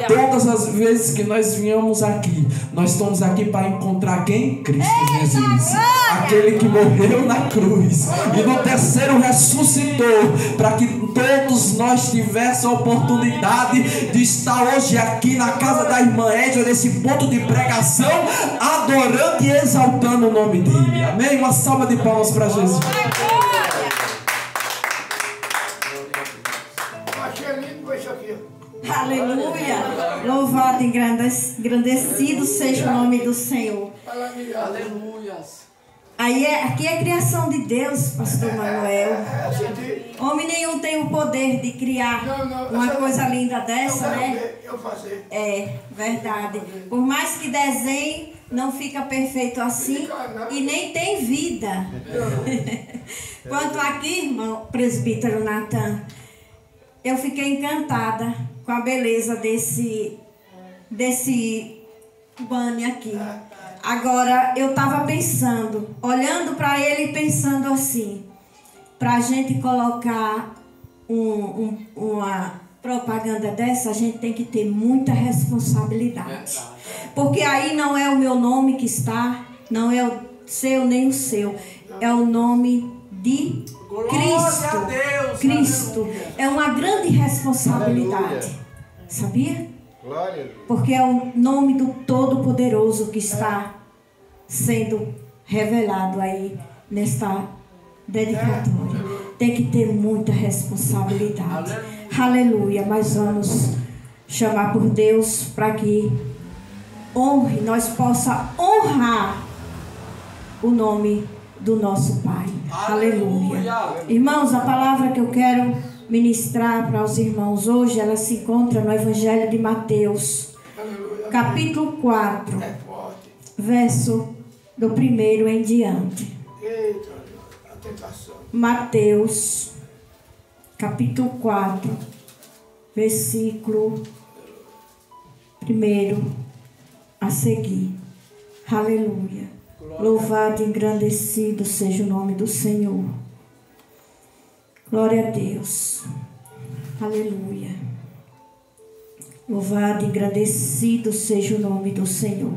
Todas as vezes que nós viemos aqui, nós estamos aqui para encontrar quem? Cristo Jesus, aquele que morreu na cruz e no terceiro ressuscitou, para que todos nós tivéssemos a oportunidade de estar hoje aqui na casa da irmã Edna, nesse ponto de pregação, adorando e exaltando o nome dele. Amém? Uma salva de palmas para Jesus. Aleluia, louvado e engrandecido seja o nome do Senhor. Aleluia. Aqui é a criação de Deus, pastor Manuel. Homem nenhum tem o poder de criar uma coisa linda dessa, né? É, verdade. Por mais que desenhe, não fica perfeito assim e nem tem vida. Quanto aqui, irmão presbítero Natan, eu fiquei encantada com a beleza desse banner aqui. Agora, eu estava pensando, olhando para ele e pensando assim, para a gente colocar uma propaganda dessa, a gente tem que ter muita responsabilidade. Porque aí não é o meu nome que está, não é o seu nem o seu, é o nome de Cristo. Cristo é uma grande responsabilidade. Sabia? Porque é o nome do Todo-Poderoso que está sendo revelado aí nesta dedicatória. Tem que ter muita responsabilidade. Aleluia. Mas vamos chamar por Deus para que nós possamos honrar o nome do nosso Pai. Aleluia. Irmãos, a palavra que eu quero ministrar para os irmãos hoje, ela se encontra no Evangelho de Mateus, capítulo 4, verso do 1 em diante. Mateus, capítulo 4, versículo 1 a seguir. Aleluia. Louvado e engrandecido seja o nome do Senhor. Glória a Deus. Aleluia. Louvado e engrandecido seja o nome do Senhor.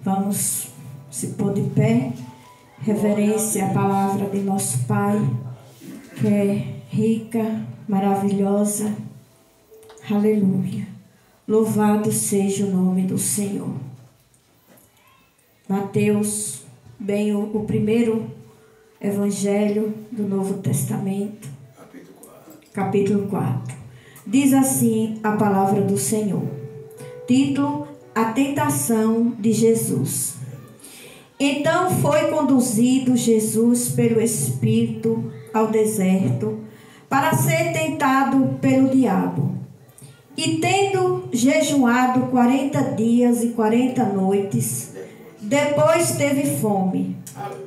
Vamos se pôr de pé. Reverência à palavra de nosso Pai, que é rica, maravilhosa. Aleluia. Louvado seja o nome do Senhor. Mateus, bem o primeiro Evangelho do Novo Testamento, capítulo 4. Diz assim a palavra do Senhor. Título: A tentação de Jesus. Então foi conduzido Jesus pelo Espírito ao deserto para ser tentado pelo diabo. E tendo jejuado 40 dias e 40 noites, depois teve fome.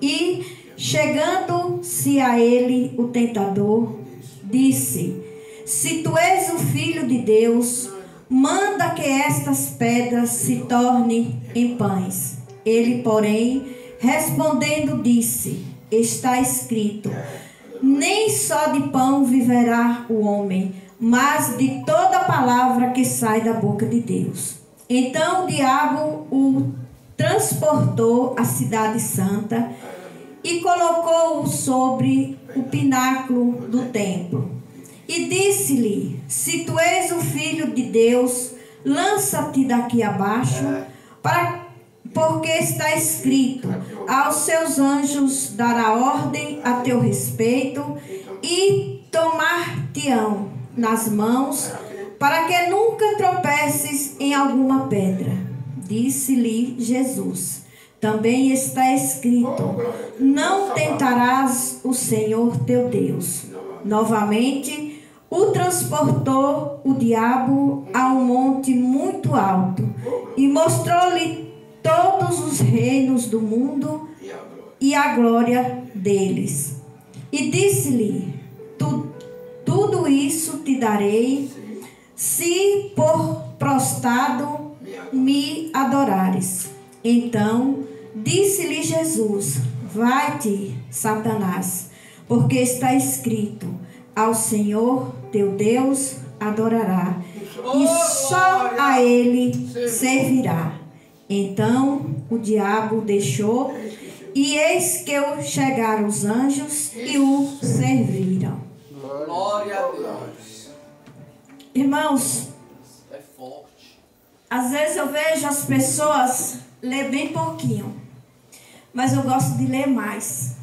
E chegando-se a ele o tentador, disse: Se tu és o Filho de Deus, manda que estas pedras se tornem em pães. Ele, porém, respondendo, disse: Está escrito: Nem só de pão viverá o homem, mas de toda palavra que sai da boca de Deus. Então o diabo o transportou à cidade santa e colocou-o sobre o pináculo do templo. E disse-lhe: Se tu és o Filho de Deus, lança-te daqui abaixo, porque está escrito: Aos seus anjos dará ordem a teu respeito, e tomar-te-ão nas mãos, para que nunca tropeces em alguma pedra. Disse-lhe Jesus: Também está escrito: Não tentarás o Senhor teu Deus. Novamente o transportou o diabo a um monte muito alto e mostrou-lhe todos os reinos do mundo e a glória deles. E disse-lhe: Tudo isso te darei, se por prostrado me adorares. Então disse-lhe Jesus: Vai-te, Satanás, porque está escrito: Ao Senhor teu Deus adorará, e só a ele servirá. Então o diabo deixou, e eis que chegaram os anjos e o serviram. Glória a Deus. Irmãos, É forte. às vezes eu vejo as pessoas ler bem pouquinho, mas eu gosto de ler mais.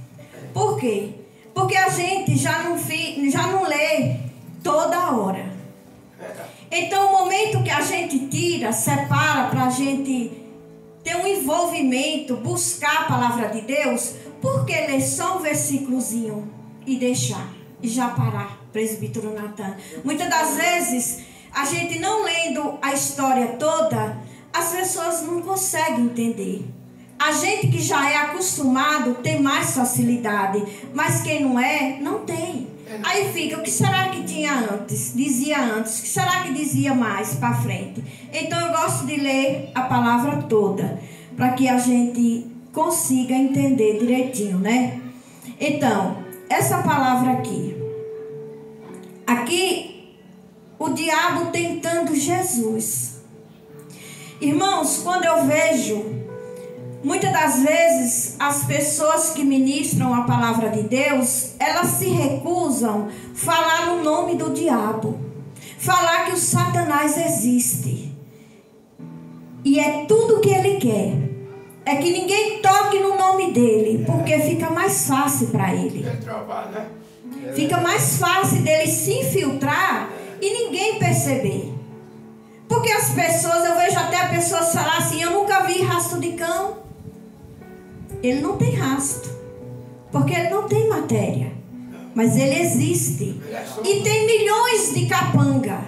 Por quê? Porque a gente já não lê toda hora. Então o momento que a gente tira, separa para a gente ter um envolvimento, buscar a palavra de Deus, por que ler só um versículozinho e deixar? E já parar, presbítero Natan. Muitas das vezes, a gente não lendo a história toda, as pessoas não conseguem entender. A gente que já é acostumado tem mais facilidade, mas quem não é, não tem. Aí fica, o que será que tinha antes? Dizia antes, o que será que dizia mais para frente? Então eu gosto de ler a palavra toda, para que a gente consiga entender direitinho, né? Então, essa palavra aqui o diabo tentando Jesus. Irmãos, quando eu vejo, muitas das vezes, as pessoas que ministram a palavra de Deus, elas se recusam a falar no nome do diabo, falar que o Satanás existe. E é tudo que ele quer, é que ninguém toque no nome dele, porque fica mais fácil para ele. Fica mais fácil dele se infiltrar e ninguém perceber. Porque as pessoas, eu vejo até pessoas falar assim, eu nunca vi rastro de cão. Ele não tem rastro, porque ele não tem matéria, mas ele existe. E tem milhões de capanga,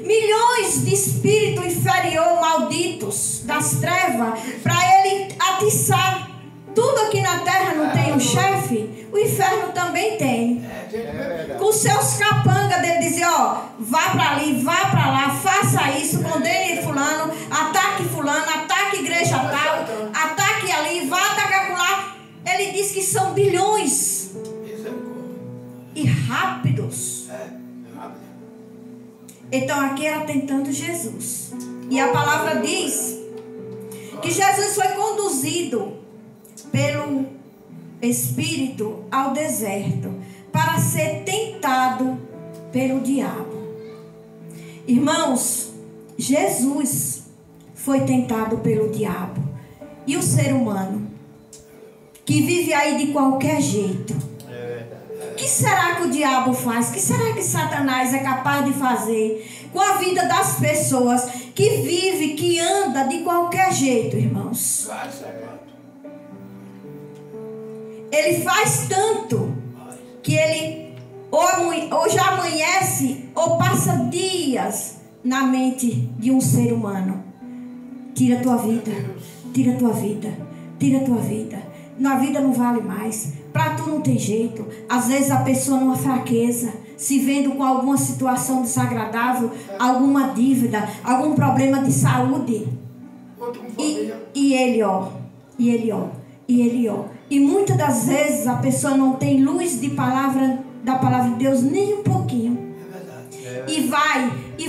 milhões de espírito inferior malditos das trevas, para ele atiçar. Tudo aqui na terra não tem um chefe, o inferno também tem. Com seus capangas dele dizer, ó, vá para ali, vá para lá, faça isso, condene fulano, ataque igreja tal, ataque ali, vá atacar lá. Ele diz que são bilhões e rápidos. Então aqui era tentando Jesus. E a palavra diz que Jesus foi conduzido pelo Espírito ao deserto para ser tentado pelo diabo. Irmãos, Jesus foi tentado pelo diabo. E o ser humano que vive aí de qualquer jeito, o que será que o diabo faz? O que será que Satanás é capaz de fazer com a vida das pessoas que vive, que anda de qualquer jeito, irmãos? Ele faz tanto que ele ou já amanhece ou passa dias na mente de um ser humano. Tira a tua vida, tira a tua vida, tira a tua vida. Na vida não vale mais. Para tu não tem jeito. Às vezes a pessoa numa fraqueza, se vendo com alguma situação desagradável, alguma dívida, algum problema de saúde. E ele ó. E muitas das vezes a pessoa não tem luz da palavra de Deus nem um pouquinho. E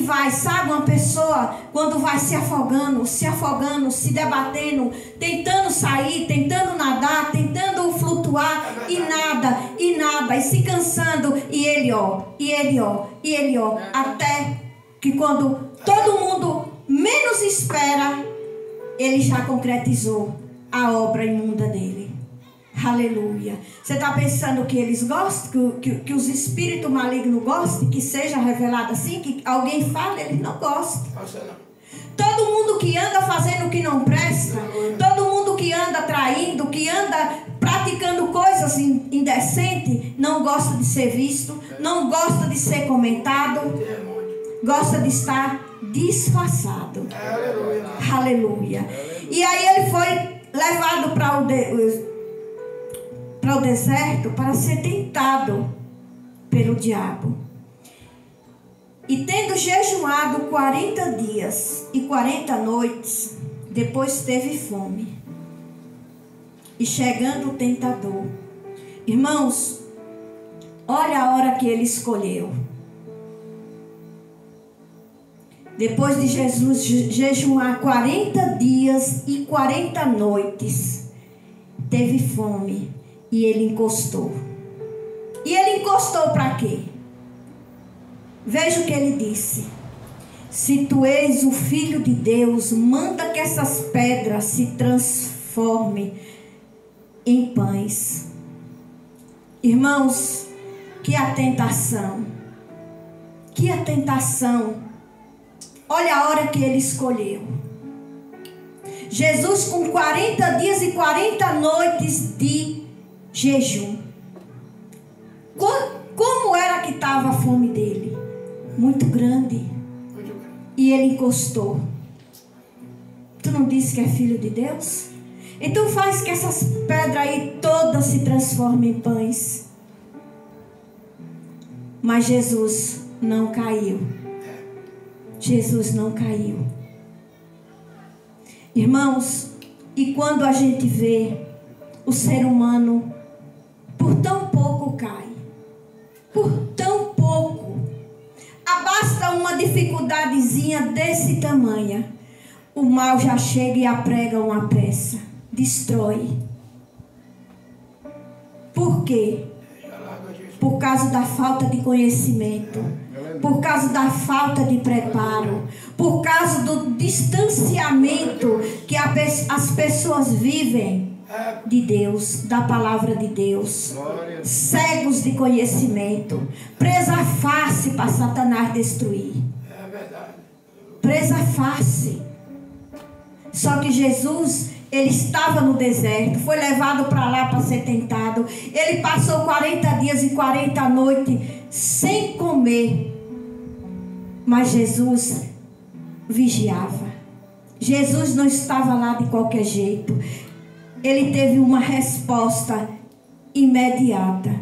vai, sabe, uma pessoa quando vai se afogando, se debatendo, tentando sair, tentando nadar, tentando flutuar, e nada, e se cansando, e ele ó, até que quando todo mundo menos espera, ele já concretizou a obra imunda dele. Aleluia. Você está pensando que eles gostam, que os espíritos malignos gostam, que seja revelado assim, que alguém fale, eles não gostam. Todo mundo que anda fazendo o que não presta, todo mundo que anda traindo, que anda praticando coisas indecentes, não gosta de ser visto, não gosta de ser comentado, gosta de estar disfarçado. Aleluia. E aí ele foi levado para o deserto para ser tentado pelo diabo. E tendo jejuado 40 dias e 40 noites, depois teve fome. E chegando o tentador, irmãos, olha a hora que ele escolheu. Depois de Jesus jejuar 40 dias e 40 noites, teve fome e ele encostou. E ele encostou para quê? Veja o que ele disse. Se tu és o Filho de Deus, manda que essas pedras se transformem em pães. Irmãos, que a tentação. Que a tentação. Olha a hora que ele escolheu. Jesus com 40 dias e 40 noites de jejum. Como era que estava a fome dele? Muito grande. E ele encostou. Tu não disse que é filho de Deus? Então faz que essas pedras aí todas se transformem em pães. Mas Jesus não caiu. Jesus não caiu. Irmãos, e quando a gente vê o ser humano por tão pouco cai. Por tão pouco. Basta uma dificuldadezinha desse tamanho. O mal já chega e aprega uma peça. Destrói. Por quê? Por causa da falta de conhecimento. Por causa da falta de preparo. Por causa do distanciamento que as pessoas vivem de Deus, da palavra de Deus. Cegos de conhecimento. Presa a face para Satanás destruir. Presa a face. Só que Jesus, ele estava no deserto, foi levado para lá para ser tentado. Ele passou 40 dias e 40 noites sem comer. Mas Jesus vigiava. Jesus não estava lá de qualquer jeito. Ele teve uma resposta imediata.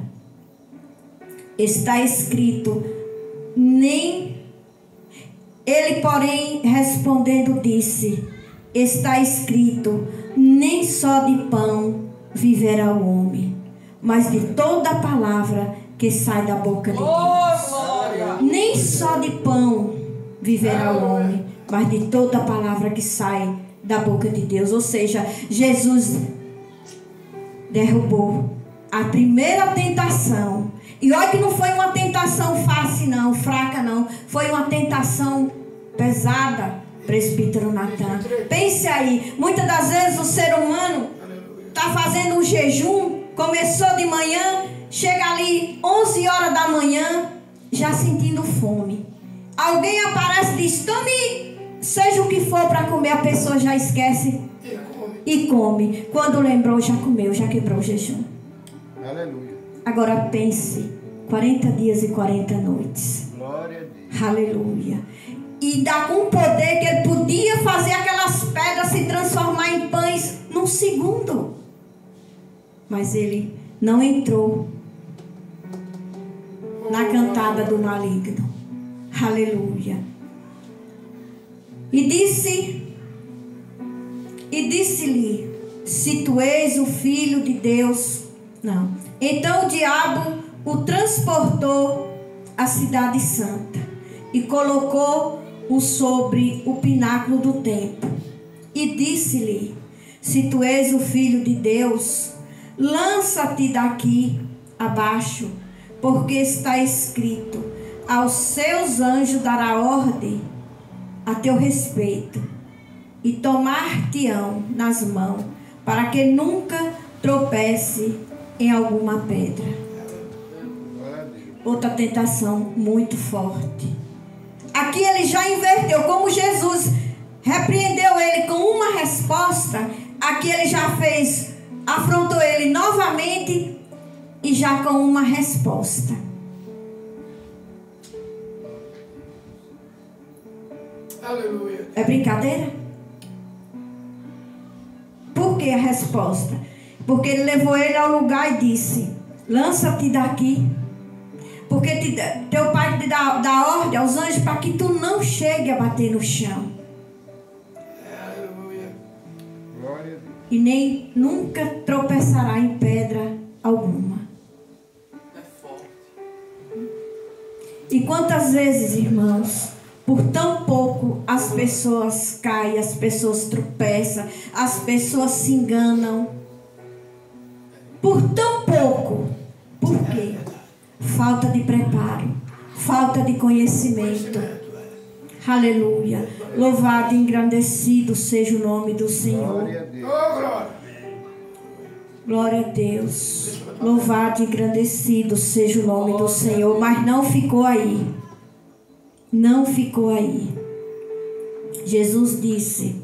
Está escrito, ele, porém, respondendo, disse, está escrito, nem só de pão viverá o homem, mas de toda a palavra que sai da boca de Deus. Nem só de pão viverá o homem, mas de toda a palavra que sai da boca de Deus. Ou seja, Jesus derrubou a primeira tentação. E olha que não foi uma tentação fácil não, fraca não. Foi uma tentação pesada, presbítero Natan. Pense aí, muitas das vezes o ser humano está fazendo um jejum, começou de manhã, chega ali 11 horas da manhã, já sentindo fome. Alguém aparece e diz, tome, seja o que for para comer, a pessoa já esquece e come. Quando lembrou, já comeu, já quebrou o jejum. Aleluia. Agora pense, 40 dias e 40 noites. Glória a Deus. Aleluia. E dá com poder que ele podia fazer aquelas pedras se transformar em pães num segundo. Mas ele não entrou na cantada do maligno. Aleluia. E disse-lhe, se tu és o Filho de Deus. Não. Então o diabo o transportou à cidade santa e colocou-o sobre o pináculo do templo. E disse-lhe, se tu és o Filho de Deus, lança-te daqui abaixo, porque está escrito, aos seus anjos dará ordem a teu respeito, e tomar-te-ão nas mãos, para que nunca tropece em alguma pedra. Outra tentação muito forte. Aqui ele já inverteu, como Jesus repreendeu ele com uma resposta, aqui ele já fez, afrontou ele novamente e já com uma resposta. Aleluia. É brincadeira? Por que a resposta? Porque ele levou ele ao lugar e disse, lança-te daqui, porque teu pai te dá ordem aos anjos para que tu não chegue a bater no chão. Aleluia. Glória a Deus. E nem nunca tropeçará em pedra alguma. É forte. E quantas vezes, irmãos, por tão pouco pouco as pessoas caem, as pessoas tropeçam, as pessoas se enganam. Por tão pouco. Por quê? Falta de preparo, falta de conhecimento. Aleluia. Louvado e engrandecido seja o nome do Senhor. Glória a Deus. Louvado e engrandecido seja o nome do Senhor. Mas não ficou aí. Não ficou aí. Jesus disse.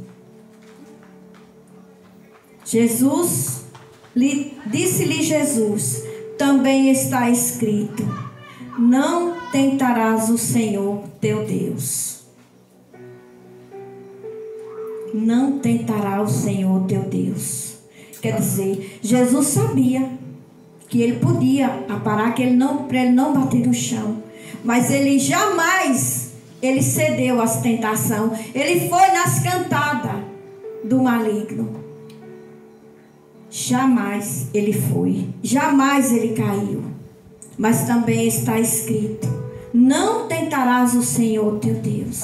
Disse-lhe Jesus, também está escrito, não tentarás o Senhor teu Deus. Não tentará o Senhor teu Deus. Quer dizer, Jesus sabia que ele podia aparar, para ele não bater no chão. Mas ele jamais, ele cedeu às tentações. Ele foi nas cantadas do maligno. Jamais ele foi. Jamais ele caiu. Mas também está escrito, não tentarás o Senhor teu Deus.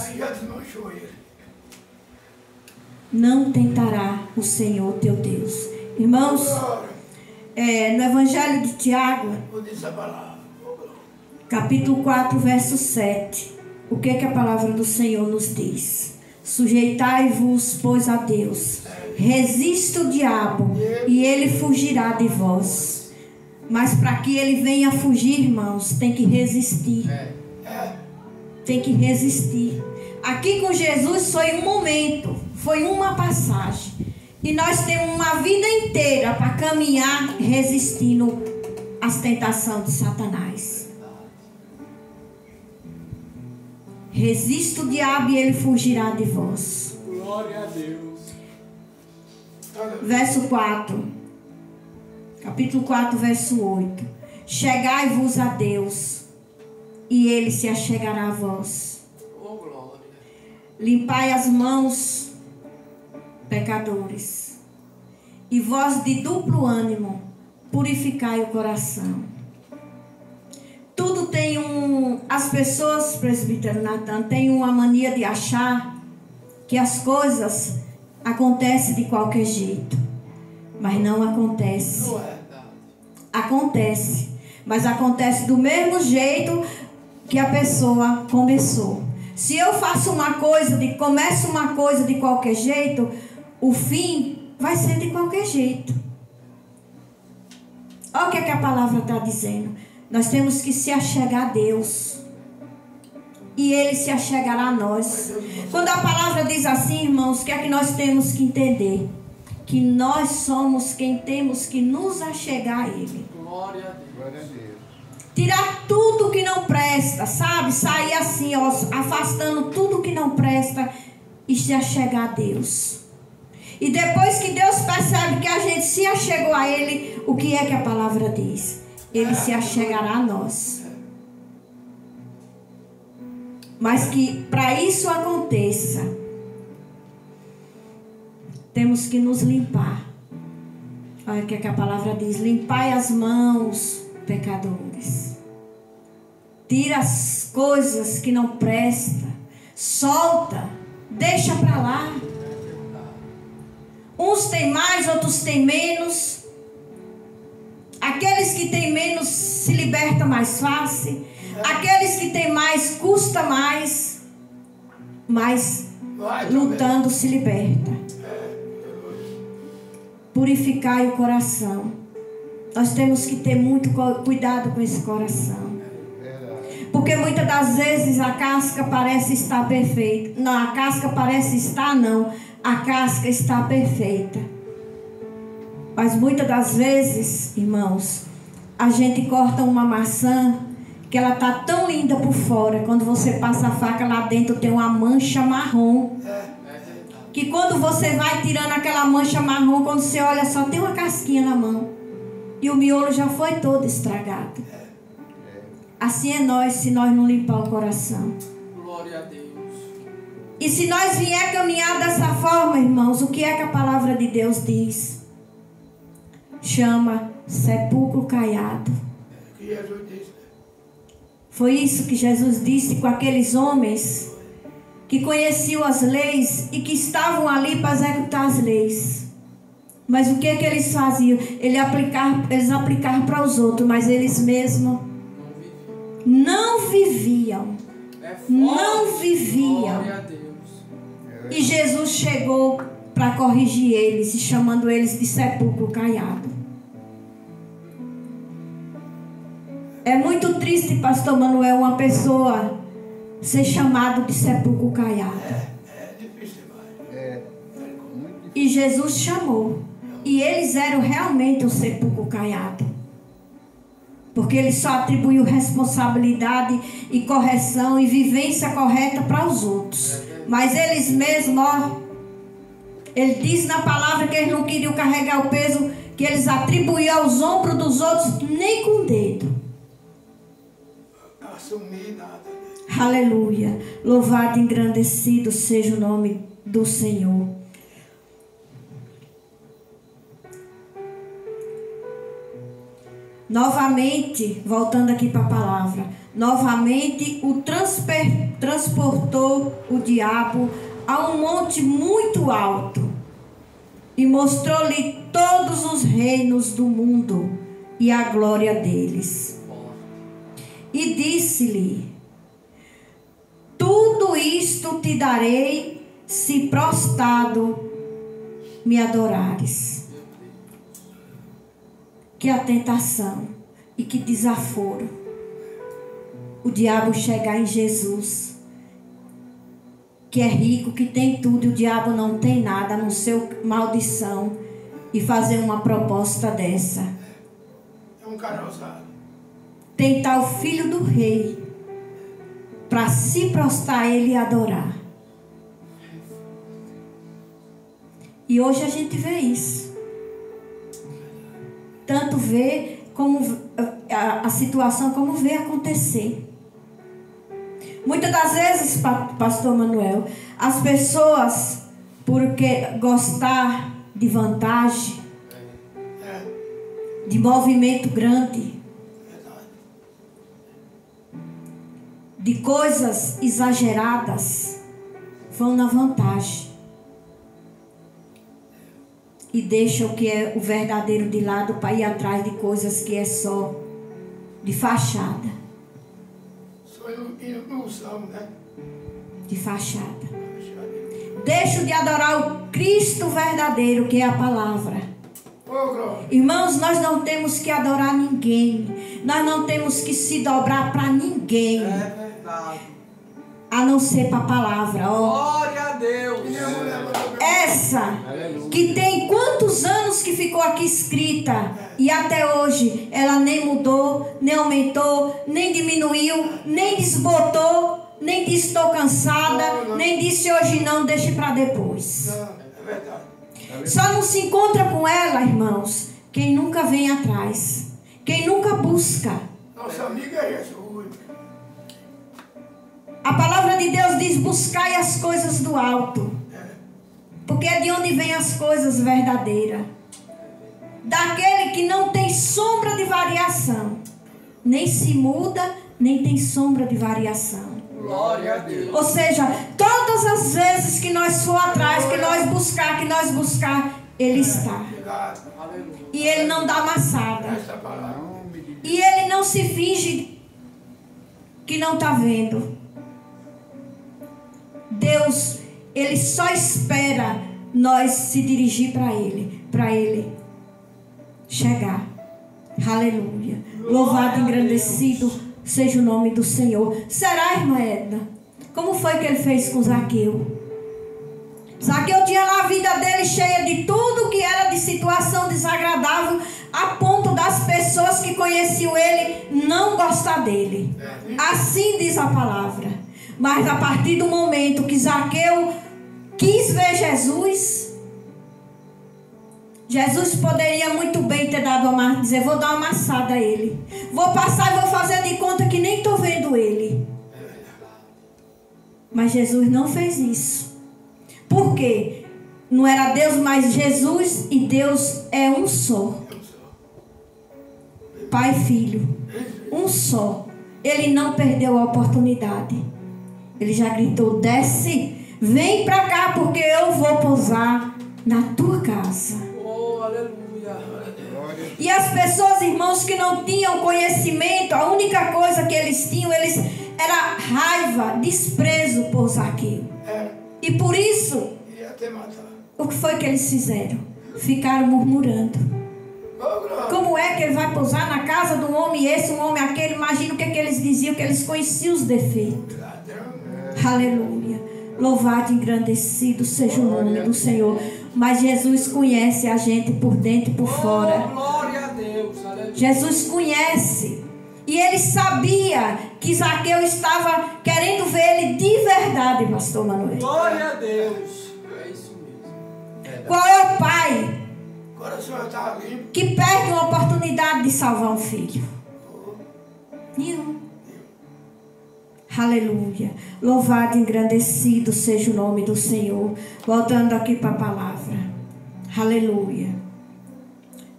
Não tentará o Senhor teu Deus. Irmãos, no Evangelho de Tiago, capítulo 4, verso 7, o que a palavra do Senhor nos diz? Sujeitai-vos, pois, a Deus. Resista o diabo e ele fugirá de vós. Mas para que ele venha fugir, irmãos, tem que resistir. Tem que resistir. Aqui com Jesus foi um momento, foi uma passagem. E nós temos uma vida inteira para caminhar resistindo às tentações de Satanás. Resista o diabo e ele fugirá de vós. Glória a Deus. Verso 4. Capítulo 4, verso 8. Chegai-vos a Deus, e ele se achegará a vós. Oh, glória. Limpai as mãos, pecadores, e vós de duplo ânimo, purificai o coração. Tudo tem as pessoas, presbítero Natan, têm uma mania de achar que as coisas acontecem de qualquer jeito. Mas não acontece. Não é verdade. Acontece. Mas acontece do mesmo jeito que a pessoa começou. Se eu faço começo uma coisa de qualquer jeito, o fim vai ser de qualquer jeito. Olha o que a palavra está dizendo. Nós temos que se achegar a Deus. E Ele se achegará a nós. Quando a palavra diz assim, irmãos, o que é que nós temos que entender? Que nós somos quem temos que nos achegar a Ele. Glória a Deus. Glória a Deus. Tirar tudo que não presta, sabe? Sair assim, ó, afastando tudo que não presta e se achegar a Deus. E depois que Deus percebe que a gente se achegou a Ele, o que é que a palavra diz? Ele se achegará a nós. Mas que para isso aconteça, temos que nos limpar. Olha o que a palavra diz: limpai as mãos, pecadores. Tira as coisas que não prestam. Solta. Deixa para lá. Uns têm mais, outros têm menos. Aqueles que têm menos se libertam mais fácil. Aqueles que têm mais custa mais. Mas lutando se liberta. Purificai o coração. Nós temos que ter muito cuidado com esse coração. Porque muitas das vezes a casca parece estar perfeita. Não, a casca parece estar, não. A casca está perfeita. Mas muitas das vezes, irmãos, a gente corta uma maçã que ela está tão linda por fora. Quando você passa a faca, lá dentro tem uma mancha marrom. Que quando você vai tirando aquela mancha marrom, quando você olha, só tem uma casquinha na mão. E o miolo já foi todo estragado. Assim é nós, se nós não limpar o coração. Glória a Deus. E se nós vier caminhar dessa forma, irmãos, o que é que a palavra de Deus diz? Chama sepulcro caiado. Foi isso que Jesus disse com aqueles homens que conheciam as leis e que estavam ali para executar as leis. Mas o que eles faziam? Eles aplicavam para os outros, mas eles mesmos não viviam. Não viviam. Glória a Deus. E Jesus chegou para corrigir eles, chamando eles de sepulcro caiado. É muito triste, pastor Manuel, uma pessoa ser chamado de sepulcro caiado. É difícil demais. Muito E Jesus chamou. E eles eram realmente o sepulcro caiado. Porque ele só atribuiu responsabilidade e correção e vivência correta para os outros. Mas eles mesmos, ó, ele diz na palavra que eles não queriam carregar o peso que eles atribuíam aos ombros dos outros, nem com o dedo. assumir nada. Aleluia. Louvado e engrandecido seja o nome do Senhor. Novamente, voltando aqui para a palavra, novamente o transportou o diabo a um monte muito alto e mostrou-lhe todos os reinos do mundo e a glória deles. E disse-lhe: tudo isto te darei se prostrado me adorares. Que a tentação e que desaforo o diabo chegar em Jesus, que é rico, que tem tudo, e o diabo não tem nada, a não ser maldição, e fazer uma proposta dessa. É um cara ousado. Tentar o filho do rei para se prostrar a ele e adorar. E hoje a gente vê isso. Tanto vê como a situação, como vê acontecer. Muitas das vezes, pastor Manuel, as pessoas, porque gostar de vantagem, de movimento grande, de coisas exageradas, vão na vantagem. E deixa o que é o verdadeiro de lado para ir atrás de coisas que é só de fachada. Só ilusão, né? De fachada. Deixa de adorar o Cristo verdadeiro, que é a palavra. Irmãos, nós não temos que adorar ninguém. Nós não temos que se dobrar para ninguém. É verdade. A não ser para a palavra. Glória a Deus. Essa que tem quantos anos que ficou aqui escrita e até hoje ela nem mudou, nem aumentou, nem diminuiu, nem desbotou, nem disse estou cansada, nem disse hoje não, deixe para depois. É verdade. Só não se encontra com ela, irmãos, quem nunca vem atrás, quem nunca busca. Nossa amiga é Jesus. A palavra de Deus diz: buscai as coisas do alto, porque é de onde vêm as coisas verdadeiras, daquele que não tem sombra de variação, nem se muda, nem tem sombra de variação. Glória a Deus. Ou seja, todas as vezes que nós for atrás, que nós buscar, Ele está. Aleluia. E Ele não dá amassada. Essa palavra. E Ele não se finge que não está vendo. Deus, Ele só espera nós se dirigir para Ele chegar. Aleluia. Louvado e engrandecido seja o nome do Senhor. Será, irmã Edna? Como foi que Ele fez com Zaqueu? Zaqueu tinha lá a vida dele cheia de tudo que era de situação desagradável, a ponto das pessoas que conheciam ele não gostar dele. Assim diz a palavra. Mas a partir do momento que Zaqueu quis ver Jesus, Jesus poderia muito bem ter dado uma, dizer: vou dar uma amassada a ele, vou passar e vou fazer de conta que nem estou vendo ele. Mas Jesus não fez isso. Por quê? Não era Deus, mas Jesus e Deus é um só. Pai e Filho, um só. Ele não perdeu a oportunidade. Ele já gritou: desce, vem para cá, porque eu vou pousar na tua casa. Oh, aleluia. E as pessoas, irmãos, que não tinham conhecimento, a única coisa que eles tinham, era raiva, desprezo por Zaqueu. E por isso, Ia até matar. o que foi que eles fizeram? Ficaram murmurando. Como é que ele vai pousar na casa de um homem esse, um homem aquele? Imagina o que eles diziam, que eles conheciam os defeitos. Aleluia. Louvado e engrandecido seja o nome do Senhor. Mas Jesus conhece a gente por dentro e por fora. Oh, glória a Deus. Aleluia. Jesus conhece. E ele sabia que Zaqueu estava querendo ver ele de verdade, pastor Manuel. Glória a Deus. É isso mesmo. Qual é o pai Agora o senhor está limpo. que perde uma oportunidade de salvar um filho? Nenhum. Aleluia. Louvado e engrandecido seja o nome do Senhor. Voltando aqui para a palavra. Aleluia.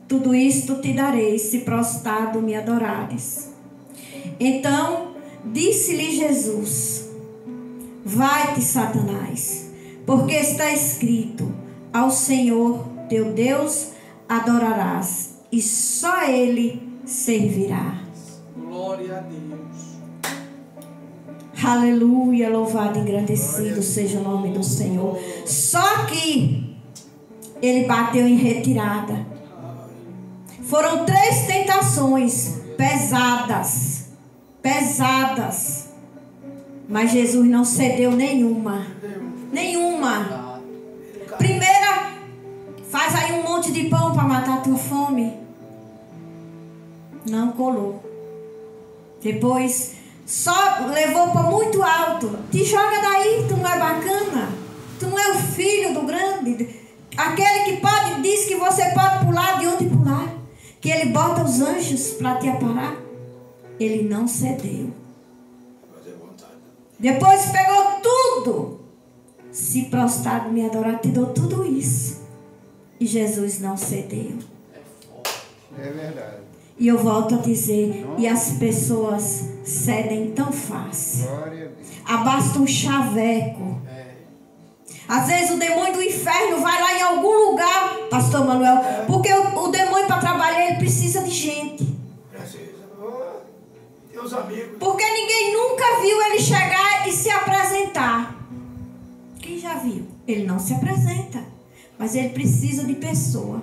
Tudo isto te darei, se prostrado me adorares. Então disse-lhe Jesus: vai-te, Satanás, porque está escrito: ao Senhor teu Deus adorarás, e só Ele servirás. Glória a Deus. Aleluia, louvado e engrandecido seja o nome do Senhor. Só que ele bateu em retirada. Foram 3 tentações pesadas. Mas Jesus não cedeu nenhuma. Primeira, faz aí um monte de pão para matar a tua fome. Não colou. Depois, só levou para muito alto. Te joga daí, tu não é bacana. Tu não é o filho do grande. Aquele que diz que você pode pular de onde pular. Que ele bota os anjos para te aparar. Ele não cedeu. Depois pegou tudo. Se prostrado me adorar, te dou tudo isso. E Jesus não cedeu. É verdade. E eu volto a dizer, e as pessoas cedem tão fácil. Glória a Deus. Abasta um chaveco. Às vezes o demônio do inferno vai lá em algum lugar, pastor Manuel, porque o demônio para trabalhar ele precisa de gente. Precisa. Teus amigos. Porque ninguém nunca viu ele chegar e se apresentar. Quem já viu? Ele não se apresenta. Mas ele precisa de pessoa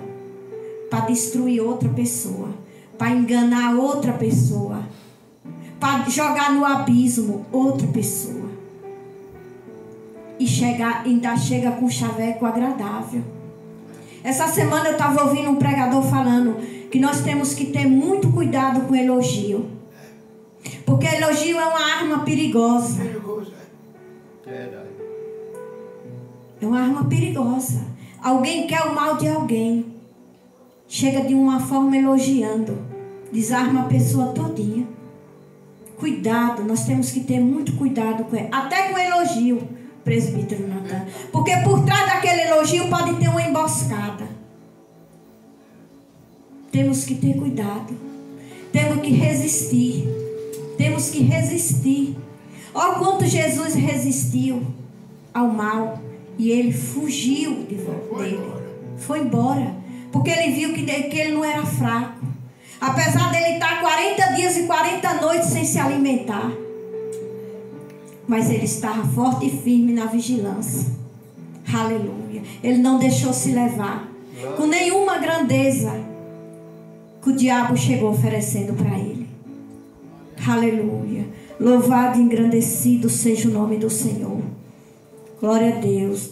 para destruir outra pessoa, para enganar outra pessoa, para jogar no abismo outra pessoa. E ainda chega com um chaveco agradável. Essa semana eu estava ouvindo um pregador falando que nós temos que ter muito cuidado com elogio. Porque elogio é uma arma perigosa. Perigoso, Verdade. É uma arma perigosa. Alguém quer o mal de alguém. Chega de uma forma elogiando. Desarma a pessoa todinha. Cuidado, nós temos que ter muito cuidado com ele. Até com elogio, presbítero Natan. Porque por trás daquele elogio pode ter uma emboscada. Temos que ter cuidado. Temos que resistir. Temos que resistir. Olha quanto Jesus resistiu ao mal. E ele fugiu dele. Foi embora. Porque ele viu que ele não era fraco. Apesar dele estar 40 dias e 40 noites sem se alimentar. Mas ele estava forte e firme na vigilância. Aleluia. Ele não deixou se levar. Com nenhuma grandeza que o diabo chegou oferecendo para ele. Aleluia. Louvado e engrandecido seja o nome do Senhor. Glória a Deus.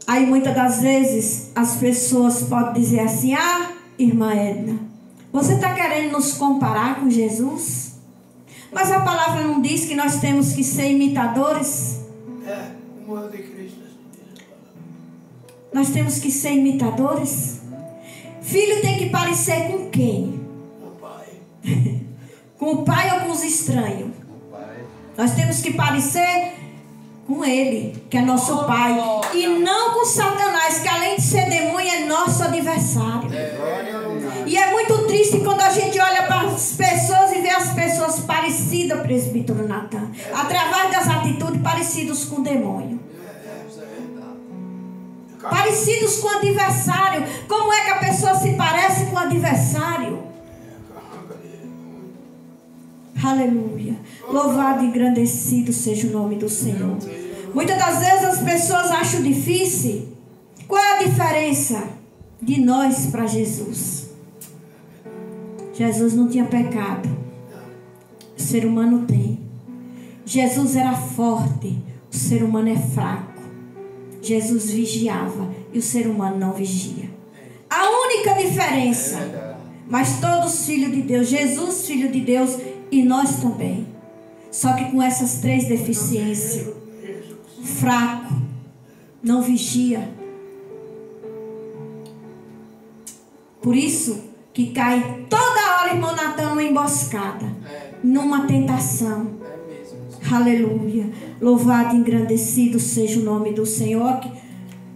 Aí muitas das vezes as pessoas podem dizer assim: ah, irmã Edna, você está querendo nos comparar com Jesus? Mas a palavra não diz que nós temos que ser imitadores? o modo de Cristo. Nós temos que ser imitadores? Filho tem que parecer com quem? O Pai. Com o pai ou com os estranhos? Pai. Nós temos que parecer com ele, que é nosso pai. E não com Satanás, que além de ser demônio, é nosso adversário. Glória a Deus. E é muito triste quando a gente olha para as pessoas e vê as as pessoas parecidas, presbítero Natan, através das atitudes parecidas com o demônio. Parecidos com o adversário. Como é que a pessoa se parece com o adversário? Aleluia. Louvado e engrandecido seja o nome do Senhor. Muitas das vezes as pessoas acham difícil. Qual é a diferença de nós para Jesus? Jesus não tinha pecado. O ser humano tem. Jesus era forte. O ser humano é fraco. Jesus vigiava e o ser humano não vigia. A única diferença. Mas todos filhos de Deus. Jesus filho de Deus e nós também. Só que com essas 3 deficiências. Fraco. Não vigia. Por isso que cai toda hora, irmão Natan, numa emboscada. Numa tentação. Aleluia. Louvado e engrandecido seja o nome do Senhor.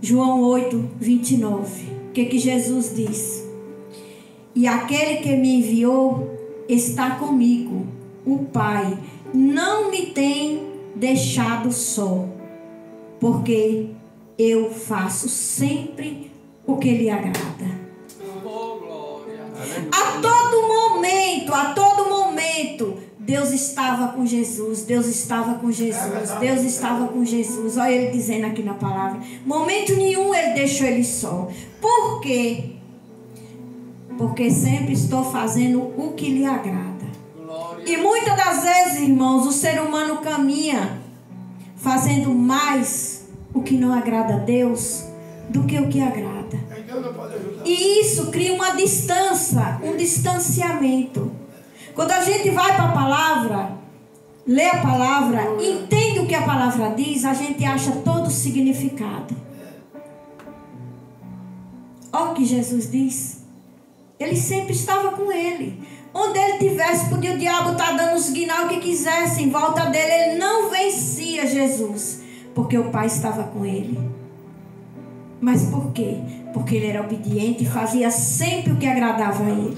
João 8, 29. O que Jesus diz? E aquele que me enviou está comigo. O Pai não me tem deixado só, porque eu faço sempre o que lhe agrada. A todo momento, Deus estava com Jesus, Deus estava com Jesus, Deus estava com Jesus. Olha ele dizendo aqui na palavra. Momento nenhum ele deixou ele só. Por quê? Porque sempre estou fazendo o que lhe agrada. E muitas das vezes, irmãos, o ser humano caminha fazendo mais o que não agrada a Deus do que o que agrada. E isso cria uma distância, um distanciamento. Quando a gente vai para a palavra, lê a palavra, entende o que a palavra diz, a gente acha todo o significado. Olha o que Jesus diz. Ele sempre estava com ele. Onde ele tivesse, podia o diabo estar dando os guinal que quisesse em volta dele. Ele não vencia Jesus, porque o Pai estava com ele. Mas por quê? Porque ele era obediente e fazia sempre o que agradava a ele.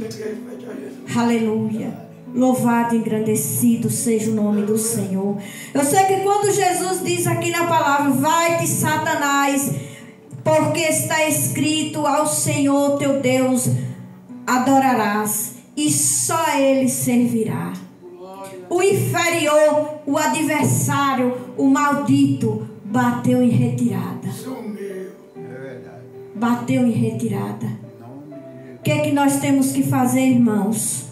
Aleluia. Louvado e engrandecido seja o nome do Senhor. Eu sei que quando Jesus diz aqui na palavra: vai-te, Satanás, porque está escrito: ao Senhor teu Deus adorarás e só a Ele servirá. O inferior, o adversário, o maldito bateu em retirada. Bateu em retirada. O que é que nós temos que fazer, irmãos?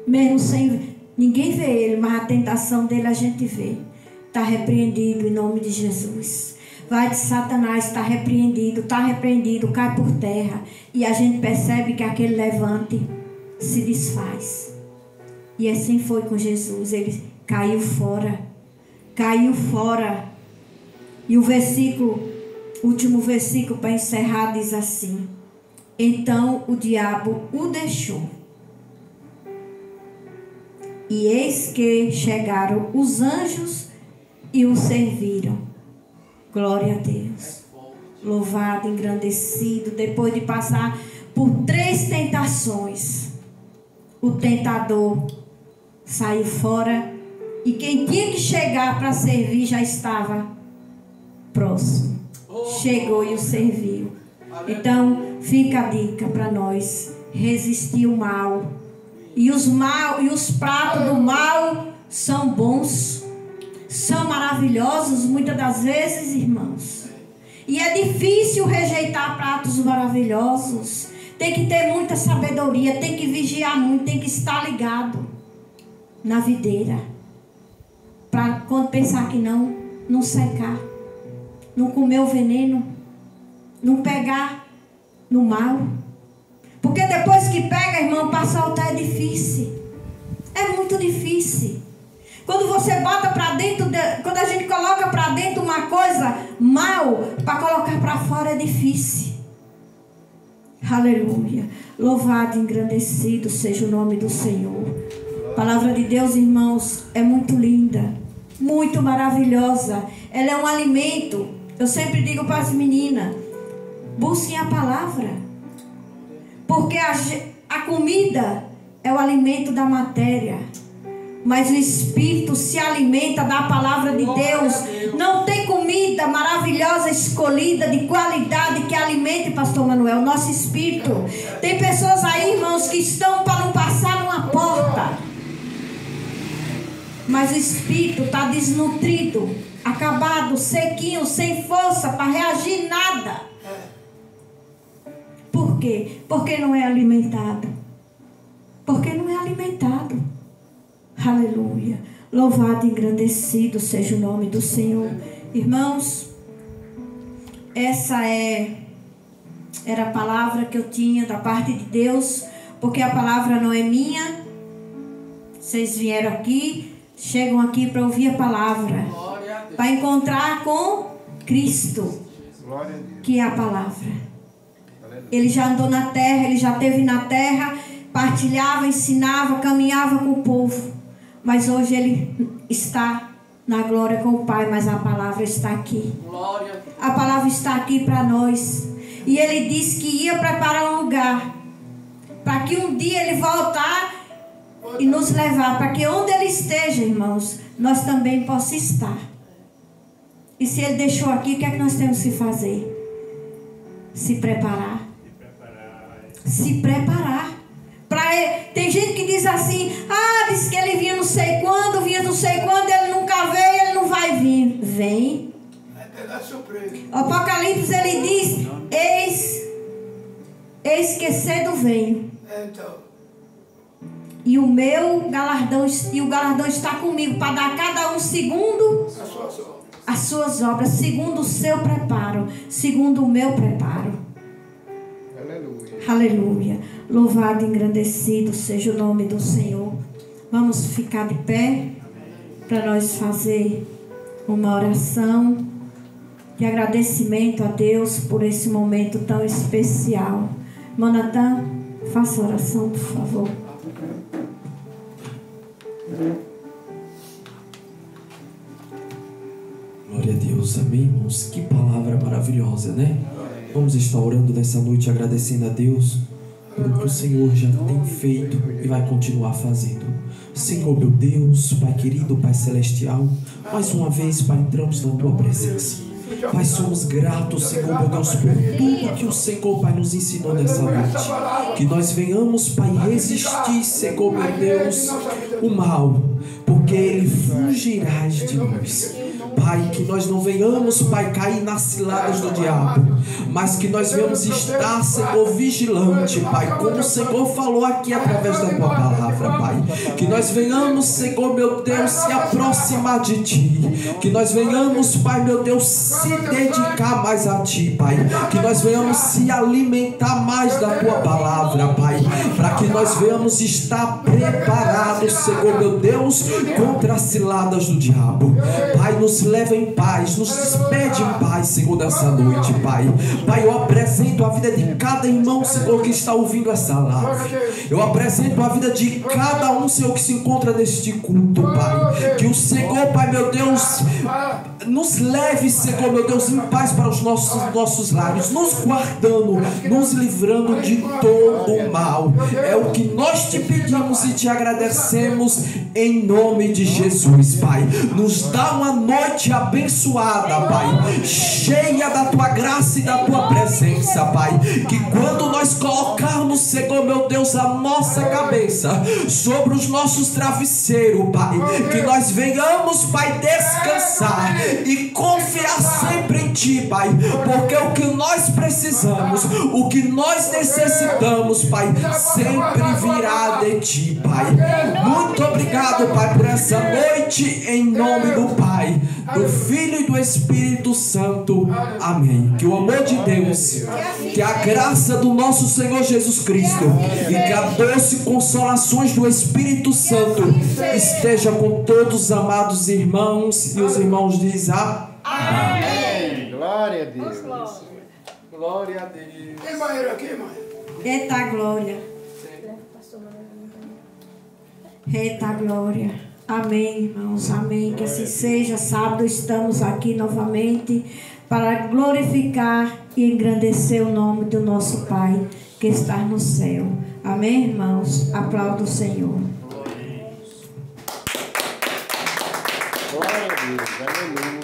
Mesmo sem ninguém ver ele, mas a tentação dele a gente vê. Está repreendido em nome de Jesus. Vai de Satanás, está repreendido, cai por terra. E a gente percebe que aquele levante se desfaz. E assim foi com Jesus. Ele caiu fora. Caiu fora. E o último versículo para encerrar diz assim: então o diabo o deixou. E eis que chegaram os anjos e o serviram. Glória a Deus. Louvado, engrandecido. Depois de passar por 3 tentações, o tentador saiu fora. E quem tinha que chegar para servir já estava próximo. Chegou e o serviu. Então fica a dica para nós: resistir o mal. E os pratos do mal são bons, são maravilhosos muitas das vezes, irmãos. E é difícil rejeitar pratos maravilhosos. Tem que ter muita sabedoria, tem que vigiar muito, tem que estar ligado na videira. Para quando pensar que não secar, não comer o veneno, não pegar no mal. Porque depois que pega, irmão, para soltar é difícil. É muito difícil. Quando você bota para dentro, quando a gente coloca para dentro uma coisa mal, para colocar para fora é difícil. Aleluia. Louvado e engrandecido seja o nome do Senhor. A palavra de Deus, irmãos, é muito linda, muito maravilhosa. Ela é um alimento. Eu sempre digo para as meninas: busquem a palavra. Porque a comida é o alimento da matéria. Mas o espírito se alimenta da palavra de Deus. Não tem comida maravilhosa, escolhida, de qualidade que alimente, pastor Manuel, o nosso espírito. Tem pessoas aí, irmãos, que estão para não passar numa porta. Mas o espírito está desnutrido, acabado, sequinho, sem força para reagir nada. Por quê? Porque não é alimentado. Porque não é alimentado. Aleluia. Louvado e engrandecido seja o nome do Senhor. Irmãos, essa era a palavra que eu tinha da parte de Deus, porque a palavra não é minha. Vocês vieram aqui, chegam aqui para ouvir a palavra, para encontrar com Cristo, que é a palavra. Ele já andou na terra, ele já esteve na terra, partilhava, ensinava, caminhava com o povo. Mas hoje ele está na glória com o Pai, mas a palavra está aqui. A palavra está aqui para nós. E ele disse que ia preparar um lugar, para que um dia ele voltar e nos levar, para que onde ele esteja, irmãos, nós também possamos estar. E se ele deixou aqui, o que é que nós temos que fazer? Se preparar. Se preparar. Tem gente que diz assim: diz que ele vinha não sei quando, ele nunca veio, ele não vai vir. Vem. O Apocalipse ele diz: eis que cedo venho. E o meu galardão, o galardão está comigo, para dar a cada um segundo as suas obras, segundo o seu preparo, segundo o meu preparo. Aleluia. Louvado e engrandecido seja o nome do Senhor. Vamos ficar de pé para nós fazer uma oração de agradecimento a Deus por esse momento tão especial. Manatã, faça a oração, por favor. Glória a Deus, amém, irmãos? Que palavra maravilhosa, né? Vamos estar orando nessa noite, agradecendo a Deus pelo que o Senhor já tem feito e vai continuar fazendo. Senhor, meu Deus, Pai querido, Pai celestial, mais uma vez, Pai, entramos na Tua presença. Pai, somos gratos, Senhor, meu Deus, por tudo que o Senhor, Pai, nos ensinou nessa noite. Que nós venhamos, Pai, resistir, Senhor, meu Deus, o mal, porque ele fugirá de nós. Pai, que nós não venhamos, Pai, cair nas ciladas do diabo, mas que nós venhamos estar, Senhor, vigilante, Pai, como o Senhor falou aqui através da Tua palavra, Pai. Que nós venhamos, Senhor, meu Deus, se aproximar de Ti. Que nós venhamos, Pai, meu Deus, se dedicar mais a Ti, Pai. Que nós venhamos se alimentar mais da Tua palavra, Pai. Para que nós venhamos estar preparados, Senhor, meu Deus, contra as ciladas do diabo. Pai, nos leva em paz, nos despede em paz, Senhor, nessa noite, Pai. Pai, eu apresento a vida de cada irmão, Senhor, que está ouvindo essa live. Eu apresento a vida de cada um, Senhor, que se encontra neste culto, Pai. Que o Senhor, Pai, meu Deus, nos leve, Senhor, meu Deus, em paz para os nossos lares, nos guardando, nos livrando de todo o mal. É o que nós te pedimos e te agradecemos em nome de Jesus, Pai. Nos dá uma noite abençoada, Pai, cheia da Tua graça e da Tua presença, Pai. Que quando nós colocarmos, Senhor, meu Deus, a nossa cabeça sobre os nossos travesseiros, Pai, que nós venhamos, Pai, descansar e confiar sempre em Ti, Pai, porque o que nós precisamos, o que nós necessitamos, Pai, sempre virá de Ti, Pai. Muito obrigado, Pai, por essa noite, em nome do Pai, do Filho e do Espírito Santo. Amém. Que o amor de Deus, que a graça do nosso Senhor Jesus Cristo e que a doce consolações do Espírito Santo esteja com todos os amados irmãos. E os irmãos dizem amém. Glória a Deus. Glória a Deus. Tem banheiro aqui, mãe? Eita glória. Eita glória. Amém, irmãos. Amém. Que assim seja. Sábado estamos aqui novamente para glorificar e engrandecer o nome do nosso Pai que está no céu. Amém, irmãos? Aplauda o Senhor. Glória a Deus, aleluia.